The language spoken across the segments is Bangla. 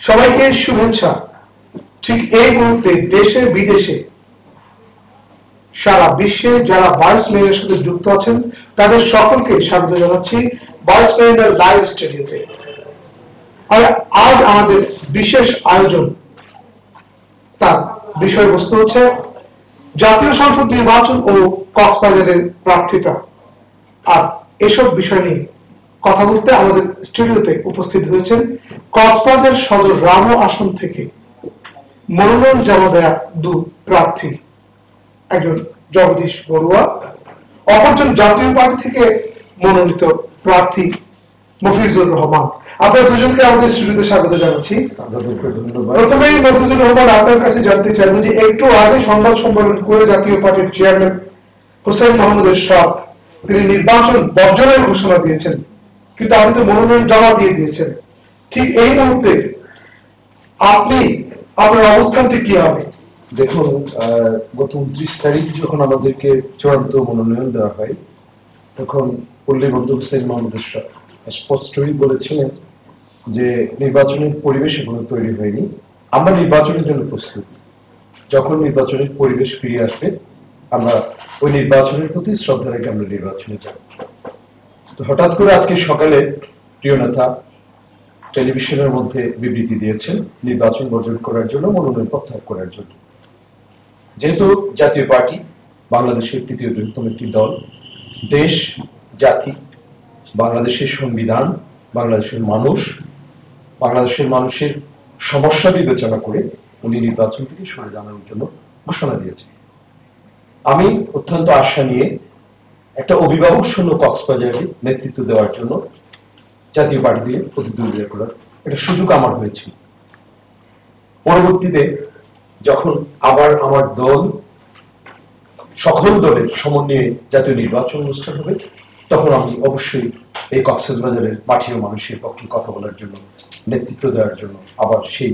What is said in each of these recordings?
সবাইকে শুভেচ্ছা। ঠিক এই মুহূর্তে দেশে বিদেশে সারা বিশ্বে যারা ভয়েস মেইলের সাথে যুক্ত আছেন তাদের সকলকে স্বাগত জানাচ্ছি ভয়েস মেইলের লাইভ স্টুডিওতে। আর আজ আমাদের বিশেষ আয়োজন, তার বিষয়বস্তু হচ্ছে জাতীয় সংসদ নির্বাচন ও কক্সবাজারের প্রার্থিতা। আর এসব বিষয় নিয়ে কথা বলতে আমাদের স্টুডিওতে উপস্থিত হয়েছেন কক্সবাজার সদর রামো আসন থেকে মনোনয়ন জমা দেয়া দু প্রার্থী, একজন জগদীশ বড়ুয়া, অপরজন জাতীয় পার্টি থেকে মনোনীত প্রার্থী মফিজুর রহমান। আপনারা দুজনকে আমাদের স্টুডিওতে স্বাগত জানাচ্ছি। প্রথমেই মফিজুর রহমান, আপনার কাছে জানতে চাইব যে একটু আগে সংবাদ সম্মেলন করে জাতীয় পার্টির চেয়ারম্যান হোসেন মোহাম্মদ এরশাদ তিনি নির্বাচন বর্জনের ঘোষণা দিয়েছেন, কিন্তু আপনি তো মনোনয়ন জমা দিয়ে দিয়েছেন। ঠিক এই মুহূর্তে আপনি আপনার অবস্থানটি কি হবে? দেখুন, গত 29 তারিখ যখন আমাদেরকে চূড়ান্ত মনোনয়ন দেওয়া হয় তখন পল্লী বন্ধু হোসেন মোহাম্মদ এরশাদ স্পষ্টই বলেছিলেন যে নির্বাচনের পরিবেশ এখনো তৈরি হয়নি, আমরা নির্বাচনের জন্য প্রস্তুত, যখন নির্বাচনের পরিবেশ ফিরে আসবে আমরা ওই নির্বাচনের প্রতি শ্রদ্ধা রেখে আমরা নির্বাচনে যাব। তো হঠাৎ করে আজকে সকালে প্রিয় নেতা টেলিভিশনের মধ্যে বিবৃতি দিয়েছেন নির্বাচন বর্জন করার জন্য, মনোনয়ন প্রত্যাহার করার জন্য। যেহেতু জাতীয় পার্টি বাংলাদেশের তৃতীয় বৃহত্তম একটি দল, দেশ, জাতি, বাংলাদেশের সংবিধান, বাংলাদেশের মানুষের সমস্যা বিবেচনা করে উনি নির্বাচন থেকে সরে দাঁড়ানোর জন্য ঘোষণা দিয়েছেন। আমি অত্যন্ত আশা নিয়ে একটা অভিভাবক শূন্য কক্সবাজারে নেতৃত্ব দেওয়ার জন্য জাতীয় পার্টি দিয়ে প্রতিদ্বন্দ্বিতা করার একটা সুযোগ আমার হয়েছিল। পরবর্তীতে যখন আবার আমার দল সকল দলের সমন্বয়ে জাতীয় নির্বাচন অনুষ্ঠান হবে তখন আমি অবশ্যই এই কক্সবাজারের মাঠীয় মানুষের পক্ষে কথা বলার জন্য, নেতৃত্ব দেওয়ার জন্য আবার সেই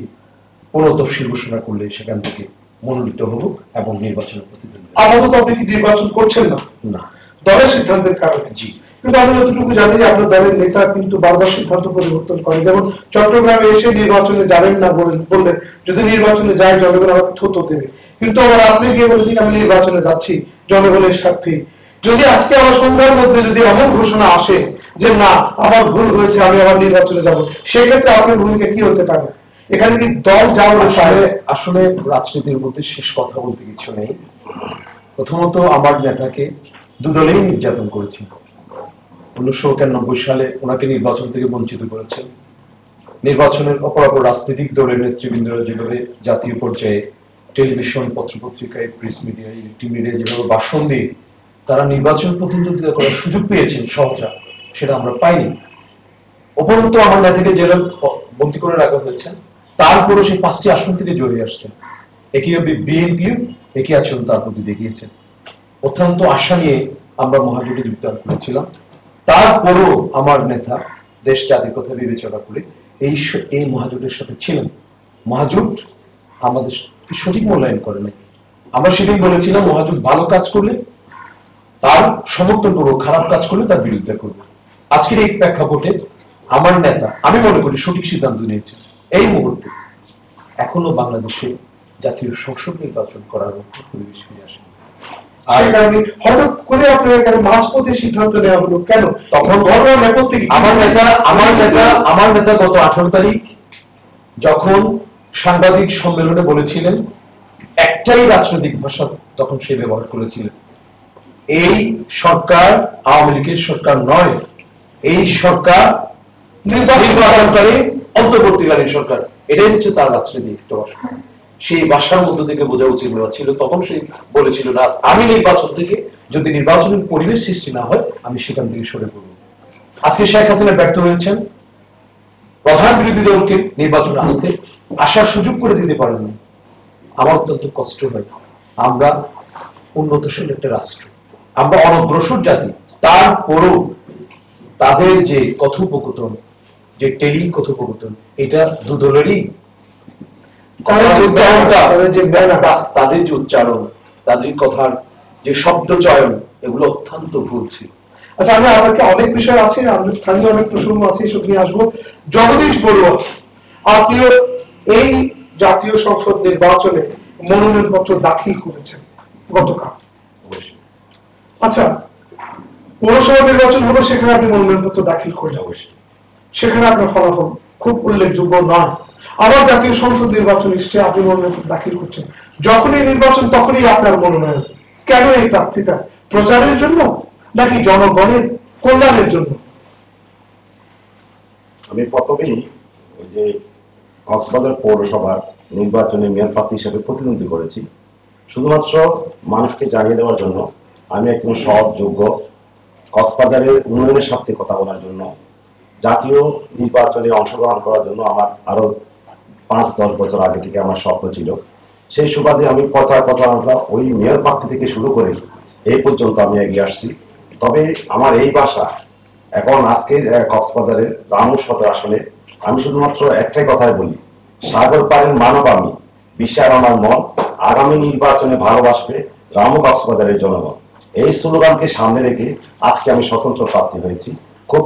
পুনঃতফসিল ঘোষণা করলে সেখান থেকে মনোনীত হব এবং নির্বাচনের প্রতিদ্বন্দ্বিতা। আপাতত আপনি কি নির্বাচন করছেন না? না, দলের সিদ্ধান্তের কারণে। জি, কিন্তু আমি যতটুকু জানি যে আপনার দলের নেতা কিন্তু বারবার সিদ্ধান্ত পরিবর্তন করেন, যেমন চট্টগ্রামে এসে নির্বাচনে যাবেন না বললেন, যদি নির্বাচনে যায় জনগণ আমাকে থতো দেবে, কিন্তু আবার রাত্রে গিয়ে বলেছেন আমি নির্বাচনে যাচ্ছি জনগণের স্বার্থে। যদি আজকে আমার সন্ধ্যার মধ্যে যদি এমন ঘোষণা আসে যে না আমার ভুল হয়েছে, আমি আবার নির্বাচনে যাব, সেক্ষেত্রে আপনার ভূমিকা কি হতে পারে? এখানে কি দল যাওয়ার আসলে রাজনীতির মধ্যে শেষ কথা বলতে কিছু নেই। প্রথমত আমার নেতাকে দুদলেই নির্যাতন করেছিল। 1991 সালে ওনাকে নির্বাচন থেকে বঞ্চিত করেছেন। নির্বাচনের অপরাপর রাজনৈতিক দলের নেতৃবৃন্দরা যেভাবে জাতীয় পর্যায়ে টেলিভিশন, পত্রপত্রিকায়, প্রেস মিডিয়ায়, ইলেকট্রিক মিডিয়ায় যেভাবে ভাষণ দিয়ে তারা নির্বাচন প্রতিদ্বন্দ্বিতা করার সুযোগ পেয়েছেন সহজা, সেটা আমরা পাইনি। উপরন্তু আমার নেতাকে জেলে বন্দী করে রাখা হয়েছে, তারপরও সেই 5টি আসন থেকে জড়িয়ে আসছেন। একইভাবে বিএনপিও একই আচরণ তার প্রতি দেখিয়েছেন। অত্যন্ত আশা নিয়ে আমরা মহাজোটে যোগদান করেছিলাম, তারপরও আমার নেতা দেশ জাতির কথা বিবেচনা করে এই মহাজোটের সাথে ছিলেন। মহাজোট আমাদের সঠিক মূল্যায়ন করে নাই। আমরা সেদিন বলেছিলাম মহাজোট ভালো কাজ করলে তার সমর্থন করবো, খারাপ কাজ করলে তার বিরুদ্ধে করবো। আজকের এই প্রেক্ষাপটে আমার নেতা আমি মনে করি সঠিক সিদ্ধান্ত নিয়েছেন। এই মুহূর্তে এখনো বাংলাদেশে জাতীয় সংসদ নির্বাচন করার মতো পরিবেশ ফিরে আসে। হঠাৎ করে আপনার মাঝপথে সিদ্ধান্ত নেওয়া হলো কেন? তখন ঘটনার নেপথ্যে আমার নেতা গত 18 তারিখ যখন সাংবাদিক সম্মেলনে বলেছিলেন একটাই রাজনৈতিক ভাষা তখন সে ব্যবহার করেছিলেন, এই সরকার আওয়ামী লীগের সরকার নয়, এই সরকার নির্বাচনকারী অন্তর্বর্তীকালীন সরকার। এটাই হচ্ছে তার রাজনৈতিক ভাষা। সেই ভাষার মধ্য থেকে বোঝা উচিত ছিল। তখন সে বলেছিল না, আমি নির্বাচন থেকে যদি নির্বাচনের পরিবেশ সৃষ্টি না হয় আমি সেখান থেকে সরে পড়ব। আজকে শেখ হাসিনা ব্যর্থ হয়েছেন, প্রধান বিরোধী দলকে নির্বাচনে আসতে আসার সুযোগ করে দিতে পারেন না। আমার অত্যন্ত কষ্ট হয়। আমরা উন্নতশীল একটা রাষ্ট্র, আমরা অনগ্রসর জাতি, তারপরও তাদের যে কথোপকথন, যে টেলি কথোপকথন, এটা দুদলেরই তাদের যে উচ্চারণ, তাদের কথার যে শব্দ চয়ন, এগুলো অত্যন্ত ভুল ছিল। আচ্ছা, আমি আপনাকে অনেক বিষয় আছে, আমাদের স্থানীয় অনেক প্রসঙ্গ আছে, এসব নিয়ে আসবো। জগদীশ বড়ুয়া, আপনিও এই জাতীয় সংসদ নির্বাচনে মনোনয়নপত্র দাখিল করেছেন গতকাল। আচ্ছা, পৌরসভা নির্বাচন হলো, সেখানে আপনি মনোনয়নপত্র দাখিল করলেন, সেখানে আপনার ফলাফল খুব উল্লেখযোগ্য নয়। আবার জাতীয় সংসদ নির্বাচন এসছে, আপনি মনোনয়নপত্র দাখিল করছেন। যখনই নির্বাচন তখনই আপনার মনোনয়ন। কেন এই প্রার্থিতা? প্রচারের জন্য নাকি জনগণের কল্যাণের জন্য? আমি প্রথমেই ওই যে কক্সবাজার পৌরসভার নির্বাচনে মেয়র প্রার্থী হিসেবে প্রতিদ্বন্দ্বী করেছি শুধুমাত্র মানুষকে জানিয়ে দেওয়ার জন্য আমি একজন সৎ, যোগ্য, কক্সবাজারের উন্নয়নের স্বার্থে কথা বলার জন্য, জাতীয় নির্বাচনে অংশগ্রহণ করার জন্য আমার আরো 5-10 বছর আগে থেকে আমার স্বপ্ন ছিল। সেই সুবাদে আমি প্রচারণা ওই মেয়র প্রার্থী থেকে শুরু করে এই পর্যন্ত আমি এগিয়ে আসছি। তবে আমার এই বাসা এখন আজকের কক্সবাজারের রামু সদর আসনে আমি শুধুমাত্র একটাই কথাই বলি, সাগর পাড়ের মানব আমি, বিশাল আমার মন, আগামী নির্বাচনে ভালোবাসবে রামু কক্সবাজারের জনগণ। এই স্লোগানকে সামনে রেখে আজকে আমি স্বতন্ত্র প্রার্থী হয়েছি। খুব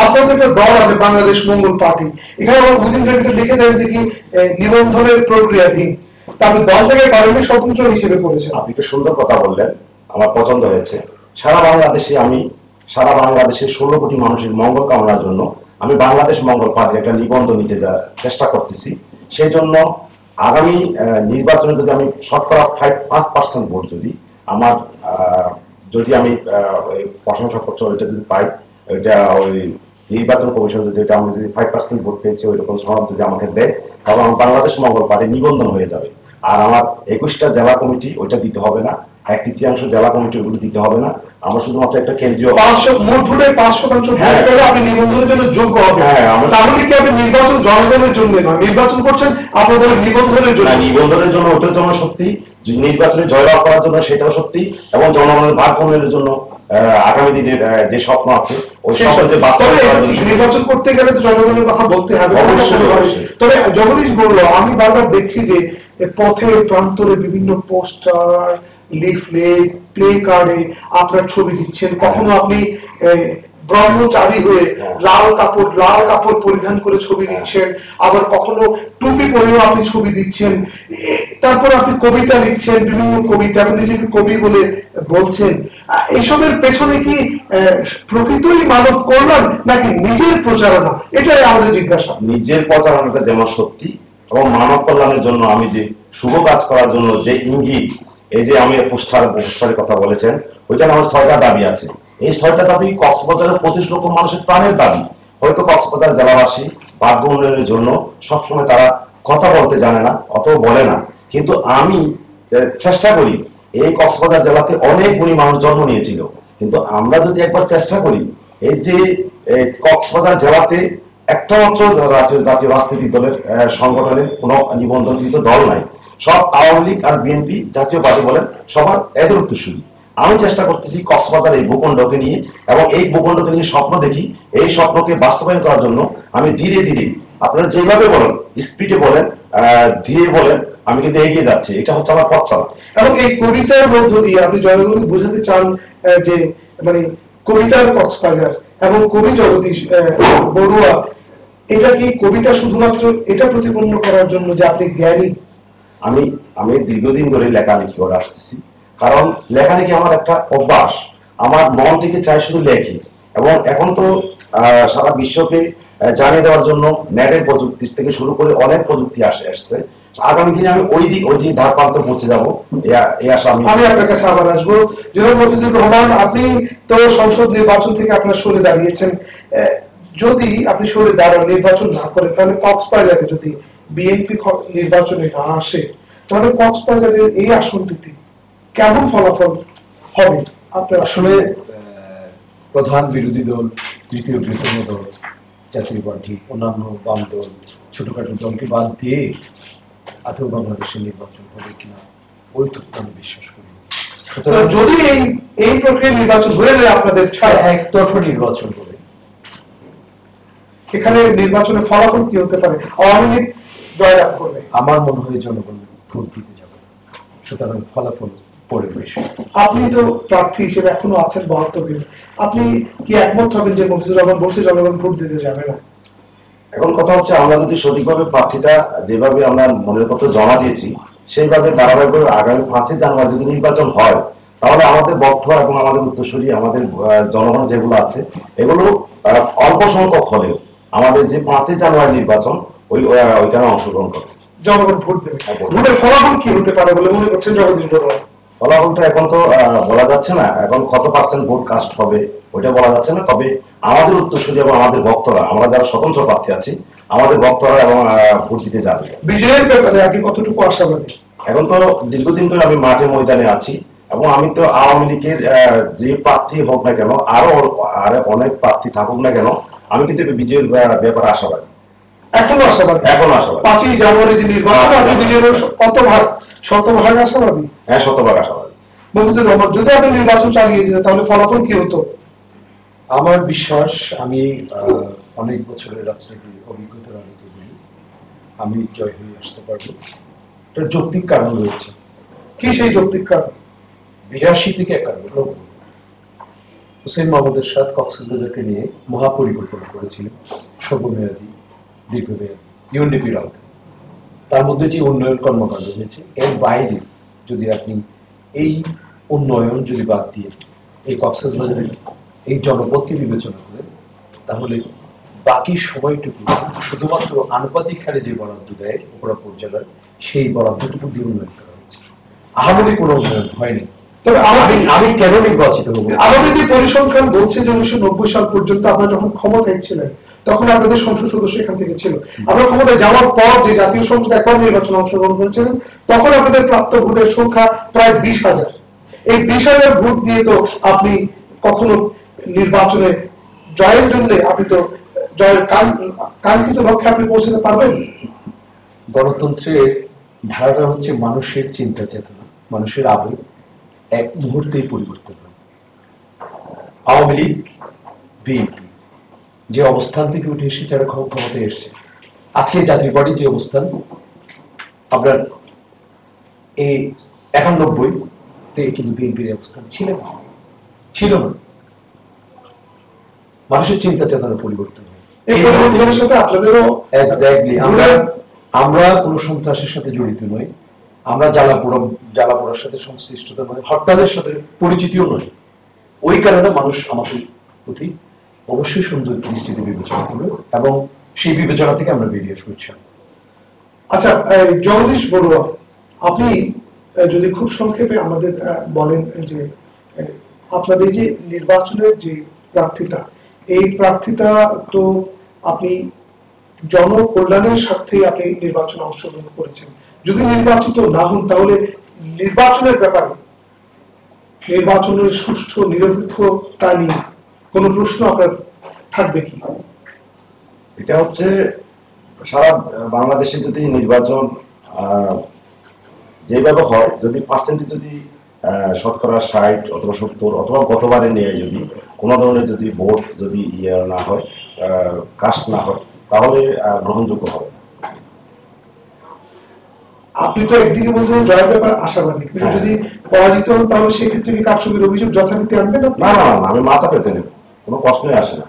আপনাদের একটা দল আছে বাংলাদেশ মঙ্গল পার্টি, এখানে লিখে দেন যে কি নিবন্ধনের প্রক্রিয়াধীন, তারপরে দল থেকে কারণে স্বতন্ত্র হিসেবে করেছে। আপনি একটু সুন্দর কথা বললেন, আমার পছন্দ হয়েছে। সারা বাংলাদেশের 16 কোটি মানুষের মঙ্গল কামনার জন্য আমি বাংলাদেশ মঙ্গল পার্টির একটা নিবন্ধ নিতে চেষ্টা করতেছি। সেই জন্য আগামী নির্বাচনে যদি আমি শতকরা 5% ভোট যদি আমি প্রশংসাপত্র ওইটা যদি পাই, ওইটা ওই নির্বাচন কমিশন যদি আমি যদি 5% ভোট পেয়েছি ওইরকম সনদ যদি আমাকে দেয়, তাহলে আমার বাংলাদেশ মঙ্গল পার্টি নিবন্ধন হয়ে যাবে। আর আমার 21টা জেলা কমিটি ওইটা দিতে হবে না, 1/3 জেলা কমিটি ওগুলো দিতে হবে না। আমার শুধুমাত্র একটা কেন্দ্রীয় মোট ভোটের 5% ভোট পেলে আপনি নিবন্ধনের জন্য যোগ্য হবে। তাহলে কি আপনি নির্বাচন জনগণের জন্য নয়, নির্বাচন করছেন আপনাদের নিবন্ধনের জন্য? নিবন্ধনের জন্য ওটার জন্য সত্যি, নির্বাচনে জয়লাভ করার জন্য সেটাও সত্যি, এবং জনগণের ভাগ উন্নয়নের জন্য আগামী দিনের যে স্বপ্ন আছে ওই স্বপ্ন যে বাস্তবায়ন। নির্বাচন করতে গেলে তো জনগণের কথা বলতে হবে। তবে জগদীশ বলল, আমি বারবার দেখছি যে পথে প্রান্তরে বিভিন্ন পোস্টার, লিফলেট, প্লে কার্ডে আপনার ছবি দিচ্ছেন। কখনো আপনি ব্রহ্মচারী হয়ে লাল কাপড় পরিধান করে ছবি দিচ্ছেন, আবার কখনো টুপি পরেও আপনি ছবি দিচ্ছেন। তারপর আপনি কবিতা লিখছেন, বিভিন্ন কবিতা, আপনি নিজেকে কবি বলে বলছেন। এসবের পেছনে কি প্রকৃতই মানব কল্যাণ নাকি নিজের প্রচারণা? এটাই আমাদের জিজ্ঞাসা। নিজের প্রচারণাটা যেমন সত্যি, এবং মানব কল্যাণের জন্য আমি যে শুভ কাজ করার জন্য যে ইঙ্গিত, এই যে আমি পোস্টারের কথা বলেছেন, ওইখানে আমার 6টা দাবি আছে। এই 6টা দাবি কক্সবাজারের 25 লক্ষ মানুষের প্রাণের দাবি। হয়তো কক্সবাজার জেলাবাসী ভাগ্য উন্নয়নের জন্য সবসময় তারা কথা বলতে জানে না, অত বলে না, কিন্তু আমি চেষ্টা করি। এই কক্সবাজার জেলাতে অনেক গুণী মানুষ জন্ম নিয়েছিল, কিন্তু আমরা যদি একবার চেষ্টা করি, এই যে কক্সবাজার জেলাতে একটা মাত্র জাতীয় রাজনৈতিক দলের সংগঠনের কোনো নিবন্ধনকৃত দল নাই। সব আওয়ামী লীগ আর বিএনপি, জাতীয় পার্টি বলেন, সবার এদের উত্তরসূরি। আমি চেষ্টা করতেছি কক্সবাজার এই ভূখণ্ডকে নিয়ে, এবং এই ভূখণ্ডকে নিয়ে স্বপ্ন দেখি। এই স্বপ্নকে বাস্তবায়ন করার জন্য আমি ধীরে ধীরে, আপনারা যেভাবে বলেন, স্পিডে বলেন, ধীরে বলেন, আমি কিন্তু এগিয়ে যাচ্ছি। এটা হচ্ছে আমার পথ চলা। এবং এই কবিতার মধ্য দিয়ে আপনি জনগণকে বোঝাতে চান যে মানে কবিতার কক্সবাজার এবং কবি জগদীশ বড়ুয়া, এটা কি কবিতা শুধুমাত্র এটা প্রতিপন্ন করার জন্য যে আপনি জ্ঞানী? আমি দীর্ঘদিন ধরে লেখালেখি করে আসতেছি, কারণ লেখালেখি আমার একটা অভ্যাস। আমার মন থেকে চাই শুধু লেখি, এবং এখন তো সারা বিশ্বকে জানিয়ে দেওয়ার জন্য নেটের প্রযুক্তি থেকে শুরু করে অনেক প্রযুক্তি আসছে। আগামী দিনে আমি ওই দিক ধার প্রান্ত পৌঁছে যাবো, এই আশা আমি আপনার কাছে আবার আসবো। জনাব মফিজুর রহমান, আপনি তো সংসদ নির্বাচন থেকে আপনার সরে দাঁড়িয়েছেন। যদি আপনি সরে দাঁড়ান, নির্বাচন না করেন, তাহলে কক্সবাজারে যদি বিএনপি নির্বাচনে না আসে, তাহলে কক্সবাজারের এই আসনটিতে কেমন ফলাফল হবে? আপনার আসলে প্রধান বিরোধী দল, তৃতীয় বৃহত্তম দল জাতীয় পার্টি, অন্যান্য বাম দল, ছোটখাটো দলকে বাদ দিয়ে আদৌ বাংলাদেশের নির্বাচন হবে কিনা ওই তথ্য আমি বিশ্বাস করি। যদি এই প্রক্রিয়া নির্বাচন হয়ে যায় আপনাদের ছাড়া, একতরফা নির্বাচন হবে, এখানে নির্বাচনের ফলাফল কি হতে পারে? আওয়ামী লীগ জয়লাভ করবে? আমার মনে হয় জনগণ ভোট দিতে যাবে, সুতরাং ফলাফল পরে বেশি। আপনি তো প্রার্থী হিসেবে এখনো আছেন 72 দিন, আপনি কি একমত হবেন যে মফিজুর রহমান বলছে জনগণ ভোট দিতে যাবে না? এখন কথা হচ্ছে আমরা যদি সঠিকভাবে প্রার্থীতা যেভাবে আমরা মনের পত্র জমা দিয়েছি সেইভাবে ধারাবাহিকভাবে আগামী 5ই জানুয়ারি যদি নির্বাচন হয় তাহলে আমাদের বক্তা এবং আমাদের উত্তরসূরি আমাদের জনগণ যেগুলো আছে এগুলো অল্প সংখ্যক হলেও আমাদের যে 5ই জানুয়ারি নির্বাচন ওইখানে অংশগ্রহণ করে জনগণ ভোট দেবে। ভোটের ফলাফল কি হতে পারে বলে মনে করছেন জগদীশ বড়ুয়া? ফলাফলটা এখন তো বলা যাচ্ছে না, এখন কত পার্সেন্ট ভোট কাস্ট হবে ওইটা বলা যাচ্ছে না। তবে আমাদের উত্তরসূরি এবং আমাদের ভক্তরা, আমরা যারা স্বতন্ত্র প্রার্থী আছি, আমাদের ভক্তরা এবং ভোট দিতে যাবে। বিজয়ের ব্যাপারে আপনি কতটুকু আশাবাদী? এখন তো দীর্ঘদিন ধরে আমি মাঠে ময়দানে আছি এবং আমি তো আওয়ামী লীগের যে প্রার্থী হোক না কেন, আরো অনেক প্রার্থী থাকুক না কেন, আমি কিন্তু বিজয়ের ব্যাপারে আশাবাদী। এখনো আশাবাদী? এখনো আশাবাদী। 5ই জানুয়ারি যে নির্বাচন, আপনি বিজয়ের শতভাগ আশাবাদী? হ্যাঁ, শতভাগ আশাবাদী। মফিজুর রহমান, যদি আপনি নির্বাচন চালিয়ে যেতেন তাহলে ফলাফল কি হতো? আমার বিশ্বাস, আমি অনেক বছরের রাজনীতির অভিজ্ঞতার আলোকে বলি, আমি জয় হয়ে আসতে পারবো। এটার যৌক্তিক কারণ রয়েছে। কি সেই যৌক্তিক কারণ? 82 থেকে 91 হুসেইন মোহাম্মদ এরশাদ কক্সবাজারকে নিয়ে মহাপরিকল্পনা করেছিলেন, স্বল্পমেয়াদী, দীর্ঘমেয়াদী, ইউএনডিপির আওতায়। তার মধ্যে যে উন্নয়ন কর্মকাণ্ড হয়েছে, এর বাইরে যদি আপনি এই উন্নয়ন যদি বাদ দিয়ে এই কক্সবাজারের এই জনপদকে বিবেচনা করেন, তাহলে বাকি সময়টুকু শুধুমাত্র আনুপাতিক হারে যে বরাদ্দ দেয় অপরাধ জেলার, সেই বরাদ্দটুকু দিয়ে উন্নয়ন করা হয়েছে। আহামরি কোনো উন্নয়ন হয়নি। তবে আমি কেন নির্বাচিত হবো? আমাদের যে পরিসংখ্যান বলছে যে 1990 সাল পর্যন্ত আপনারা যখন ক্ষমতায় ছিলেন তখন আপনাদের সংসদ সদস্য এখান থেকে ছিল। আপনারা ক্ষমতায় যাওয়ার পর যে জাতীয় সংসদ একবার নির্বাচনে অংশগ্রহণ করেছিলেন, তখন আপনাদের প্রাপ্ত ভোটের সংখ্যা প্রায় 20,000। এই 20,000 ভোট দিয়ে তো আপনি কখনো নির্বাচনে জয়ের জন্য আপনি তো জয়ের কাঙ্ক্ষিত লক্ষ্যে আপনি পৌঁছাতে পারবেন। গণতন্ত্রের ধারাটা হচ্ছে মানুষের চিন্তা চেতনা, মানুষের আবেগ এক মুহূর্তেই পরিবর্তন হয়। আওয়ামী লীগ, বিএনপি যে অবস্থান থেকে উঠে এসে যারা ক্ষমতায় এসছে, আজকে জাতীয় পার্টি যে অবস্থান, আপনার এই 91-তে কিন্তু বিএনপির অবস্থান ছিল না। মানুষের চিন্তা চেতনার পরিবর্তন হয়। এই পরিবর্তনের সাথে আপনাদেরও এক্স্যাক্টলি, আমরা কোনো সন্ত্রাসের সাথে জড়িত নই, আমরা জ্বালাপোড়ার সাথে সংশ্লিষ্টতা নয়, হরতালের সাথে পরিচিতিও নয়। ওই কারণে মানুষ আমাদের প্রতি অবশ্যই সুন্দর দৃষ্টিতে বিবেচনা করবে এবং সেই বিবেচনা থেকে আমরা বেরিয়ে আসবো। আচ্ছা, জগদীশ বড়ুয়া, আপনি যদি খুব সংক্ষেপে আমাদের বলেন যে আপনাদের যে নির্বাচনের যে প্রার্থিতা, এই প্রার্থিতা তো আপনি জনকল্যাণের স্বার্থে আপনি নির্বাচনে অংশগ্রহণ করেছেন। যদি নির্বাচিত না হন তাহলে নির্বাচনের ব্যাপারে, নির্বাচনের সুষ্ঠু নিরপেক্ষতা নিয়ে কোন প্রশ্ন আপনার থাকবে কি? এটা হচ্ছে সারা বাংলাদেশে যদি নির্বাচন যেভাবে হয়, যদি পার্সেন্টেজ যদি শতকরা 60 অথবা 70 অথবা গতবারে নিয়ে যদি কোনো ধরনের যদি ভোট যদি না হয়, কাস্ট না হয়, তাহলে গ্রহণযোগ্য হবে। আপনি তো একদিকে বলছেন জয়ের ব্যাপারে আশাবাদী, কিন্তু যদি পরাজিত হন তাহলে সেক্ষেত্রে কি কারচুপির অভিযোগ যথারীতি আনবেন? না, আমি মাথা পেতে নেব, কোনো প্রশ্নই আসে না।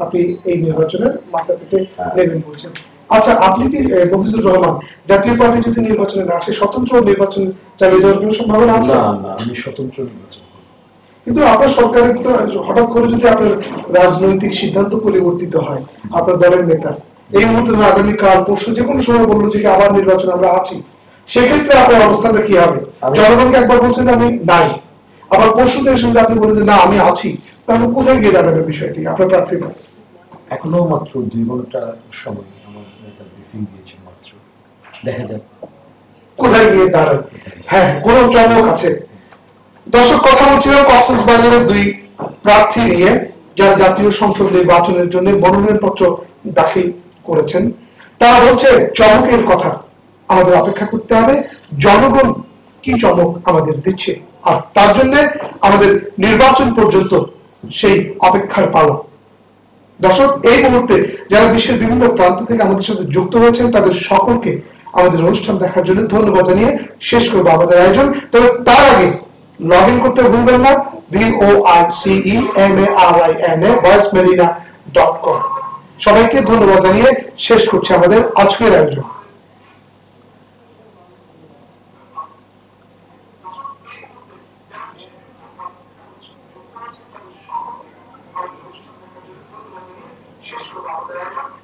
আপনি এই নির্বাচনের মাথা পেতে নেবেন বলছেন। আচ্ছা, আপনি কি মফিজুর রহমান, জাতীয় পার্টি যদি নির্বাচনে না আসে স্বতন্ত্র নির্বাচন চালিয়ে যাওয়ার কোনো সম্ভাবনা আছে? না, আমি স্বতন্ত্র নির্বাচন। কিন্তু আপনার সরকারের তো হঠাৎ করে যদি আপনার রাজনৈতিক সিদ্ধান্ত পরিবর্তিত হয়, আপনার দলের নেতা এই মুহূর্তে আগামীকাল পরশু যে কোনো সময় বললো যে আবার নির্বাচন আমরা আছি, সেক্ষেত্রে আপনার অবস্থানটা কি হবে? জনগণকে একবার বলছেন আমি নাই, আবার পরশুদের সঙ্গে আপনি বলেন যে না আমি আছি, তাহলে কোথায় গিয়ে দাঁড়াবে বিষয়টি আপনার প্রার্থীরা? এখনো মাত্র 2 ঘন্টা সময় আমার নেতা ব্রিফিং দিয়েছে মাত্র, দেখা যাক কোথায় গিয়ে দাঁড়াবে। হ্যাঁ, কোন চমক আছে? দর্শক, কথা বলছিলাম কক্সবাজারের 2 প্রার্থী নিয়ে যারা জাতীয় সংসদ নির্বাচনের জন্য মনোনয়ন পত্র দাখিল করেছেন। তারা বলছে চমকের কথা, আমাদের অপেক্ষা করতে হবে জনগণ কি চমক আমাদের দিচ্ছে, আর তার জন্য আমাদের নির্বাচন পর্যন্ত সেই অপেক্ষার পালা। দর্শক, এই মুহূর্তে যারা বিশ্বের বিভিন্ন প্রান্ত থেকে আমাদের সাথে যুক্ত হয়েছেন তাদের সকলকে আমাদের অনুষ্ঠান দেখার জন্য ধন্যবাদ জানিয়ে শেষ করবো আমাদের আয়োজন। তবে তার আগে লগ ইন করতে ভুলবেন না voicemariana.com। সবাইকে ধন্যবাদ জানিয়ে শেষ করছি আমাদের আজকের আয়োজন। শেষ করবো আমাদের